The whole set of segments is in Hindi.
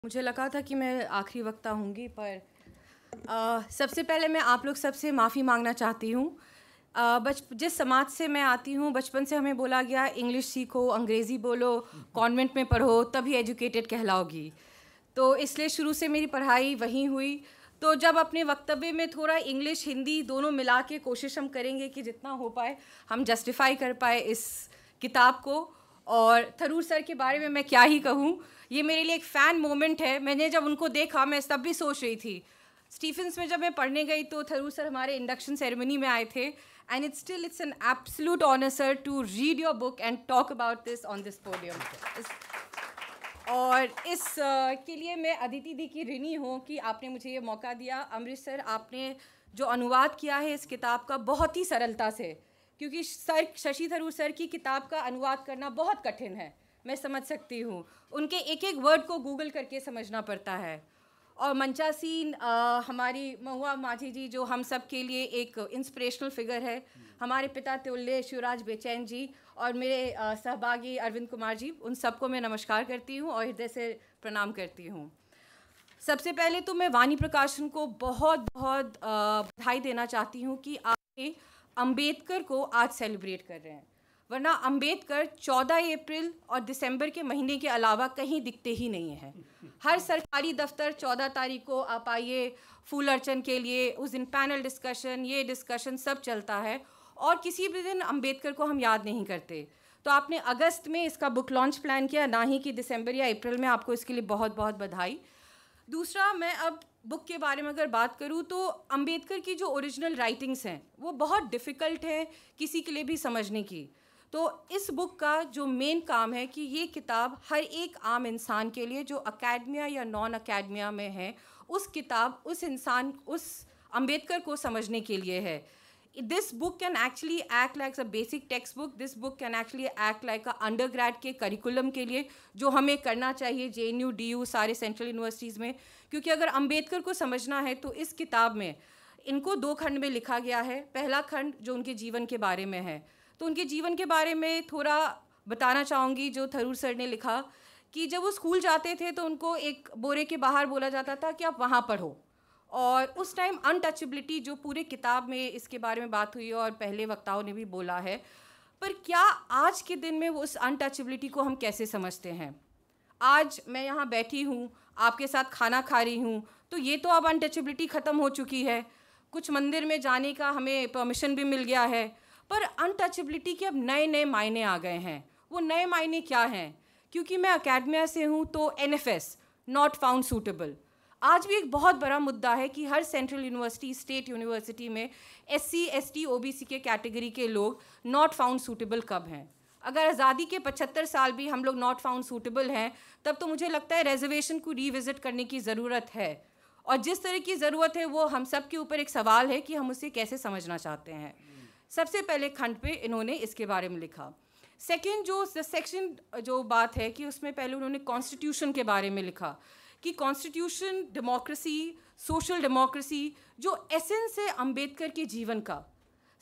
मुझे लगा था कि मैं आखिरी वक्ता होंगी, पर सबसे पहले मैं आप लोग सबसे माफ़ी मांगना चाहती हूँ। जिस समाज से मैं आती हूँ, बचपन से हमें बोला गया इंग्लिश सीखो, अंग्रेज़ी बोलो, कॉन्वेंट में पढ़ो, तभी एजुकेटेड कहलाओगी। तो इसलिए शुरू से मेरी पढ़ाई वहीं हुई। तो जब अपने वक्तव्य में थोड़ा इंग्लिश हिंदी दोनों मिला के कोशिश हम करेंगे कि जितना हो पाए हम जस्टिफाई कर पाए इस किताब को। और थरूर सर के बारे में मैं क्या ही कहूँ, ये मेरे लिए एक फ़ैन मोमेंट है। मैंने जब उनको देखा, मैं तब भी सोच रही थी, स्टीफेंस में जब मैं पढ़ने गई तो थरूर सर हमारे इंडक्शन सेरेमनी में आए थे। And it's an absolute honour sir to read your book and talk about this on this podium. और इस के लिए मैं अदिति दी की ऋणी हूँ कि आपने मुझे ये मौका दिया। अमृत सर, आपने जो अनुवाद किया है इस किताब का बहुत ही सरलता से, क्योंकि सर शशि थरूर सर की किताब का अनुवाद करना बहुत कठिन है, मैं समझ सकती हूँ। उनके एक एक वर्ड को गूगल करके समझना पड़ता है। और मंचासीन हमारी महुआ माझी जी, जो हम सब के लिए एक इंस्पिरेशनल फिगर है, हमारे पिता तुल्य शिवराज बेचैन जी, और मेरे सहभागी अरविंद कुमार जी, उन सबको मैं नमस्कार करती हूँ और हृदय से प्रणाम करती हूँ। सबसे पहले तो मैं वाणी प्रकाशन को बहुत बहुत बधाई देना चाहती हूँ कि आपने अंबेडकर को आज सेलिब्रेट कर रहे हैं, वरना अंबेडकर 14 अप्रैल और दिसंबर के महीने के अलावा कहीं दिखते ही नहीं हैं। हर सरकारी दफ्तर 14 तारीख को आप आइए फूल अर्चन के लिए, उस दिन पैनल डिस्कशन, ये डिस्कशन सब चलता है, और किसी भी दिन अंबेडकर को हम याद नहीं करते। तो आपने अगस्त में इसका बुक लॉन्च प्लान किया, ना ही कि दिसंबर या अप्रैल में। आपको इसके लिए बहुत बहुत बधाई। दूसरा, मैं अब बुक के बारे में अगर बात करूँ तो अंबेडकर की जो ओरिजिनल राइटिंग्स हैं वो बहुत डिफ़िकल्ट है किसी के लिए भी समझने की। तो इस बुक का जो मेन काम है कि ये किताब हर एक आम इंसान के लिए, जो अकेडमिया या नॉन अकेडमिया में है, उस किताब, उस इंसान, उस अंबेडकर को समझने के लिए है। This book can actually act like a basic textbook. This book can actually act like a undergrad के करिकुलम के लिए, जो हमें करना चाहिए JNU, DU, सारे सेंट्रल यूनिवर्सिटीज़ में। क्योंकि अगर अंबेडकर को समझना है तो इस किताब में इनको 2 खंड में लिखा गया है। पहला खंड जो उनके जीवन के बारे में है, तो उनके जीवन के बारे में थोड़ा बताना चाहूँगी। जो थरूर सर ने लिखा कि जब वो स्कूल जाते थे तो उनको एक बोरे के बाहर बोला जाता था कि आप वहाँ पढ़ो, और उस टाइम अनटचेबिलिटी, जो पूरे किताब में इसके बारे में बात हुई और पहले वक्ताओं ने भी बोला है, पर क्या आज के दिन में वो उस अनटचेबिलिटी को हम कैसे समझते हैं? आज मैं यहाँ बैठी हूँ, आपके साथ खाना खा रही हूँ, तो ये तो अब अनटचेबिलिटी ख़त्म हो चुकी है। कुछ मंदिर में जाने का हमें परमिशन भी मिल गया है, पर अनटचेबिलिटी के अब नए नए मायने आ गए हैं। वो नए मायने क्या हैं? क्योंकि मैं अकेडमिया से हूँ तो NFS, नॉट फाउंड सूटेबल, आज भी एक बहुत बड़ा मुद्दा है कि हर सेंट्रल यूनिवर्सिटी, स्टेट यूनिवर्सिटी में SC, ST, OBC के कैटेगरी के लोग नॉट फाउंड सूटेबल कब हैं? अगर आज़ादी के 75 साल भी हम लोग नॉट फाउंड सूटेबल हैं, तब तो मुझे लगता है रिजर्वेशन को रीविज़िट करने की ज़रूरत है। और जिस तरह की ज़रूरत है वो हम सब के ऊपर एक सवाल है कि हम उसे कैसे समझना चाहते हैं। सबसे पहले खंड पे इन्होंने इसके बारे में लिखा। सेकेंड जो सेक्शन जो बात है कि उसमें पहले उन्होंने कॉन्स्टिट्यूशन के बारे में लिखा कि कॉन्स्टिट्यूशन, डेमोक्रेसी, सोशल डेमोक्रेसी, जो एसेंस है अंबेडकर के जीवन का।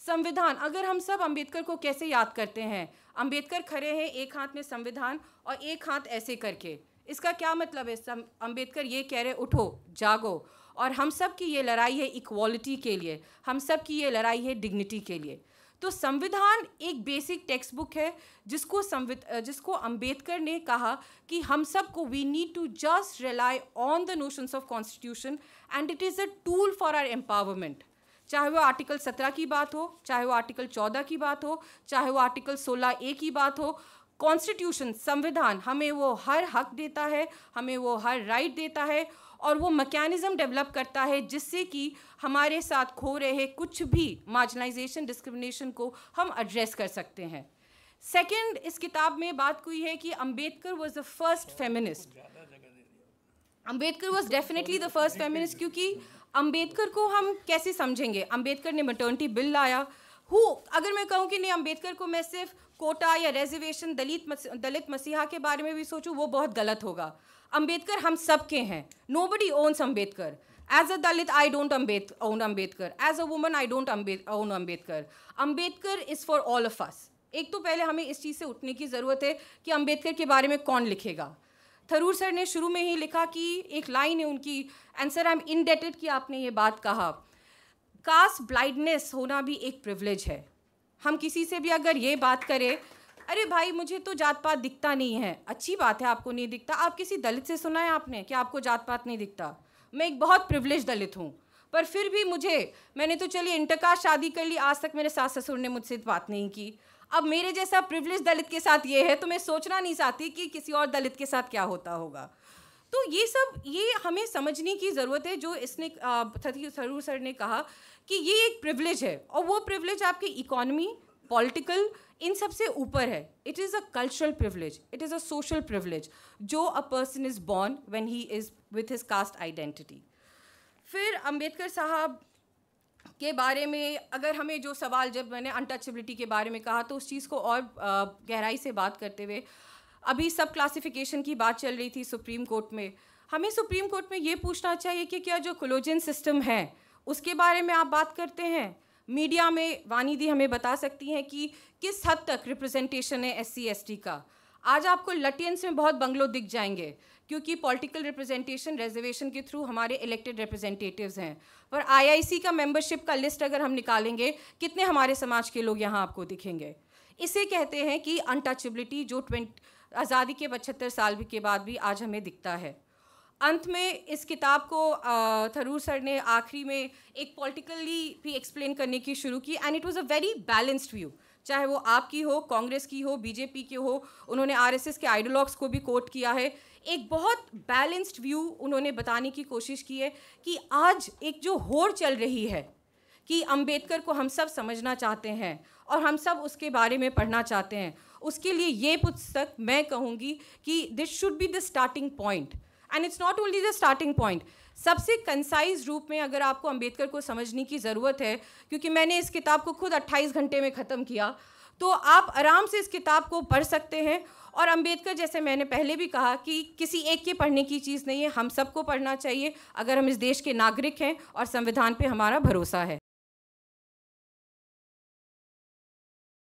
संविधान, अगर हम सब अंबेडकर को कैसे याद करते हैं, अंबेडकर खड़े हैं एक हाथ में संविधान और एक हाथ ऐसे करके, इसका क्या मतलब है? अंबेडकर ये कह रहे उठो, जागो, और हम सब की ये लड़ाई है इक्वालिटी के लिए, हम सब की ये लड़ाई है डिग्निटी के लिए। तो संविधान एक बेसिक टेक्स्ट बुक है जिसको अंबेडकर ने कहा कि हम सबको we need to just rely on the notions of constitution and it is a tool for our empowerment. चाहे वो आर्टिकल 17 की बात हो, चाहे वो आर्टिकल 14 की बात हो, चाहे वो आर्टिकल 16A की बात हो, कॉन्स्टिट्यूशन, संविधान हमें वो हर हक देता है, हमें वो हर राइट देता है, और वो मैकेनिज़्म डेवलप करता है जिससे कि हमारे साथ खो रहे कुछ भी मार्जिनाइजेशन, डिस्क्रिमिनेशन को हम एड्रेस कर सकते हैं। सेकंड, इस किताब में बात हुई है कि Ambedkar was the first feminist. Ambedkar was definitely the first feminist, क्योंकि अंबेडकर को हम कैसे समझेंगे? अंबेडकर ने मैटर्निटी बिल लाया। अगर मैं कहूँ कि नहीं, अंबेडकर को मैं सिर्फ कोटा या रिजर्वेशन, दलित मसीहा के बारे में भी सोचूं, वो बहुत गलत होगा। अंबेडकर हम सब के हैं। Nobody owns Ambedkar. As a Dalit I don't own Ambedkar, as a woman I don't own Ambedkar. Ambedkar is for all of us. एक तो पहले हमें इस चीज़ से उठने की ज़रूरत है कि अंबेडकर के बारे में कौन लिखेगा। थरूर सर ने शुरू में ही लिखा कि एक लाइन है उनकी, and sir I am indebted कि आपने ये बात कहा, कास्ट ब्लाइंडनेस होना भी एक प्रिविलेज है। हम किसी से भी अगर ये बात करें, अरे भाई मुझे तो जात पात दिखता नहीं है, अच्छी बात है आपको नहीं दिखता। आप किसी दलित से सुना है आपने कि आपको जात पात नहीं दिखता? मैं एक बहुत प्रिविलेज दलित हूँ, पर फिर भी मैंने तो चलिए इंटरकास्ट शादी कर ली, आज तक मेरे सास ससुर ने मुझसे बात नहीं की। अब मेरे जैसा प्रिविलेज दलित के साथ ये है, तो मैं सोचना नहीं चाहती कि किसी और दलित के साथ क्या होता होगा। तो ये हमें समझने की ज़रूरत है, जो इसने थरूर सर ने कहा कि ये एक प्रिविलेज है, और वो प्रिविलेज आपकी इकोनॉमी, पॉलिटिकल, इन सबसे ऊपर है। It is a cultural privilege, it is a social privilege, जो a person is born when he is with his caste identity. फिर अंबेडकर साहब के बारे में अगर हमें जो सवाल, जब मैंने अनटचेबिलिटी के बारे में कहा, तो उस चीज़ को और गहराई से बात करते हुए, अभी सब क्लासिफिकेशन की बात चल रही थी सुप्रीम कोर्ट में, हमें सुप्रीम कोर्ट में ये पूछना चाहिए कि क्या जो कोलोजियन सिस्टम है उसके बारे में आप बात करते हैं? मीडिया में वानी दी हमें बता सकती हैं कि किस हद तक रिप्रेजेंटेशन है SC ST का। आज आपको लटियंस में बहुत बंगलो दिख जाएंगे, क्योंकि पॉलिटिकल रिप्रेजेंटेशन रिजर्वेशन के थ्रू हमारे इलेक्टेड रिप्रेजेंटेटिव्स हैं। पर IIC का मेंबरशिप का लिस्ट अगर हम निकालेंगे, कितने हमारे समाज के लोग यहाँ आपको दिखेंगे? इसे कहते हैं कि अनटचेबिलिटी, जो आज़ादी के 75 साल के बाद भी आज हमें दिखता है। अंत में इस किताब को थरूर सर ने आखिरी में एक पॉलिटिकली भी एक्सप्लेन करने की शुरू की, and it was a very balanced view, चाहे वो आपकी हो, कांग्रेस की हो, BJP की हो। उन्होंने RSS के आइडियोलॉग्स को भी कोट किया है। एक बहुत बैलेंस्ड व्यू उन्होंने बताने की कोशिश की है कि आज एक जो होड़ चल रही है कि अंबेडकर को हम सब समझना चाहते हैं और हम सब उसके बारे में पढ़ना चाहते हैं, उसके लिए ये पुस्तक मैं कहूँगी कि this should be the starting point, and it's not only the starting point, सबसे कंसाइज रूप में अगर आपको अंबेडकर को समझने की ज़रूरत है, क्योंकि मैंने इस किताब को खुद 28 घंटे में ख़त्म किया, तो आप आराम से इस किताब को पढ़ सकते हैं। और अंबेडकर, जैसे मैंने पहले भी कहा, कि किसी एक के पढ़ने की चीज़ नहीं है, हम सबको पढ़ना चाहिए अगर हम इस देश के नागरिक हैं और संविधान पे हमारा भरोसा है।